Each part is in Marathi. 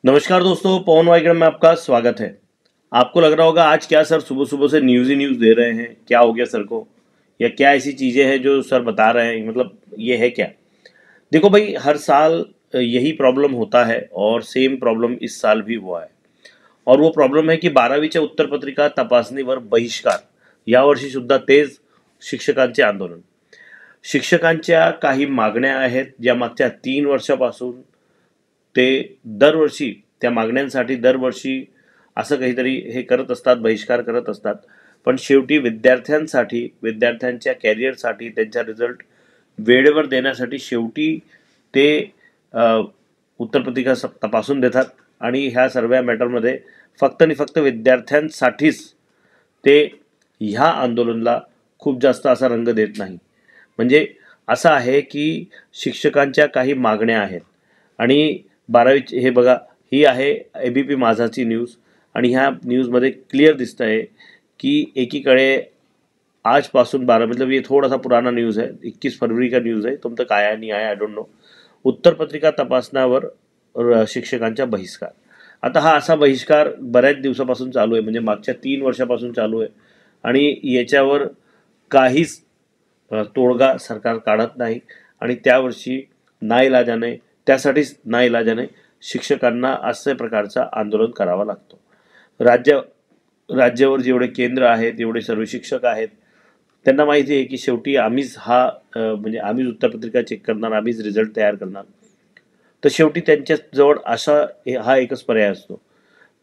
नमस्कार दोस्तों, पवन वाइगड़ में आपका स्वागत है। आपको लग रहा होगा आज क्या सर सुबह सुबह से न्यूज़ ही न्यूज़ दे रहे हैं, क्या हो गया सर को, या क्या ऐसी चीज़ें हैं जो सर बता रहे हैं, मतलब ये है क्या। देखो भाई, हर साल यही प्रॉब्लम होता है और सेम प्रॉब्लम इस साल भी हुआ है। और वो प्रॉब्लेम है की 12वीच्या उत्तरपत्रिका तपासणीवर बहिष्कार। यावर्षी सुद्धा तेच शिक्षकांचे आंदोलन। शिक्षकांच्या काही मागण्या आहेत ज्या मागच्या 3 वर्षापासून ते दरवर्षी त्या मागण्यांसाठी दरवर्षी असं काहीतरी हे करत असतात, बहिष्कार करत असतात। पण शेवटी विद्यार्थ्यांसाठी, विद्यार्थ्यांच्या कॅरियरसाठी, त्यांचा रिझल्ट वेळेवर देण्यासाठी शेवटी ते उत्तरपत्रिका तपासून देतात आणि ह्या सर्व मॅटरमध्ये फक्त आणि फक्त विद्यार्थ्यांसाठीच ते ह्या आंदोलनाला खूप जास्त असा रंग देत नाही। म्हणजे असं आहे की शिक्षकांच्या काही मागण्या आहेत आणि 12वी हे बघा, ही आहे एबीपी माझाची न्यूज़ आणि ह्या न्यूज़मध्ये क्लियर दिसतं आहे की एकीकडे आजपासून 12 मतलब ये थोड़ा सा पुराना न्यूज़ है, 21 फरवरी का न्यूज़ है, तुम तक आया नहीं आया आई डोंट नो। उत्तरपत्रिका तपासण्यावर शिक्षकांचा बहिष्कार। आता हा असा बहिष्कार बऱ्याच दिवसापासून चालू आहे, म्हणजे मागच्या 3 वर्षापासून चालू आहे आणि याच्यावर काहीच तोडगा सरकार काढत नाही आणि त्यावर्षी नाईलाजाने, त्यासाठीच नाईलाजाने शिक्षकांना अशा प्रकारचं आंदोलन करावं लागतं। राज्यावर जेवढे केंद्र आहेत, एवढे सर्व शिक्षक आहेत, त्यांना माहिती आहे की शेवटी आम्हीच म्हणजे आम्हीच उत्तरपत्रिका चेक करणार, आम्हीच रिझल्ट तयार करणार। तर शेवटी त्यांच्याजवळ असा हा एकच पर्याय असतो।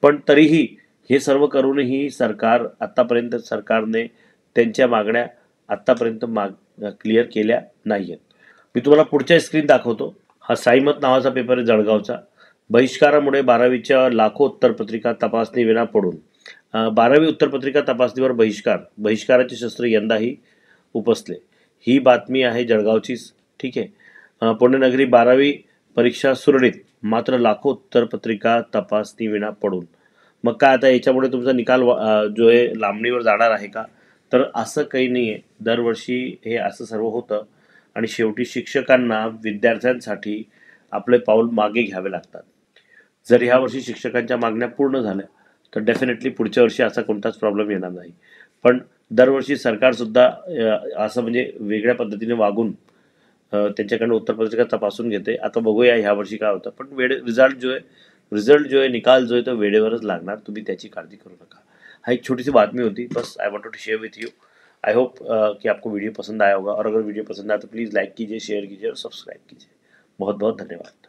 पण तरीही हे सर्व करूनही सरकार आतापर्यंत सरकारने त्यांच्या मागण्या आतापर्यंत क्लिअर केल्या नाहीयेत। मी तुम्हाला पुढच्या स्क्रीन दाखवतो। हा साईमत नावाचा पेपर आहे जळगावचा। बहिष्कारामुळे 12वीच्या लाखो उत्तरपत्रिका तपासणी विना पडून। 12वी उत्तरपत्रिका तपासणीवर बहिष्काराचे शस्त्र यंदाही उपसले। ही बातमी आहे जळगावचीच, ठीक आहे। पुण्यनगरी 12वी परीक्षा सुरळीत, मात्र लाखो उत्तरपत्रिका तपासणी विना पडून। मग काय आता याच्यामुळे तुमचा निकाल जो आहे लांबणीवर जाणार आहे का? तर असं काही नाही आहे। दरवर्षी हे असं सर्व होतं आणि शेवटी शिक्षकांना विद्यार्थ्यांसाठी आपले पाऊल मागे घ्यावे लागतात। जर ह्या वर्षी शिक्षकांच्या मागण्या पूर्ण झाल्या तर डेफिनेटली पुढच्या वर्षी असा कोणताच प्रॉब्लेम येणार नाही। पण दरवर्षी सरकारसुद्धा असं म्हणजे वेगळ्या पद्धतीने वागून त्यांच्याकडनं उत्तरपत्रिका तपासून घेते। आता बघूया ह्या वर्षी काय होतं। पण रिझल्ट जो आहे, निकाल जो आहे तो वेळेवरच लागणार, तुम्ही त्याची काळजी करू नका। हा एक छोटी सी बातमी होती, बस I wanted to share with you. I hope कि आपको वीडियो पसंद आया होगा, और अगर वीडियो पसंद आया तो प्लीज़ लाइक कीजिए, शेयर कीजिए और सब्सक्राइब कीजिए। बहुत बहुत धन्यवाद।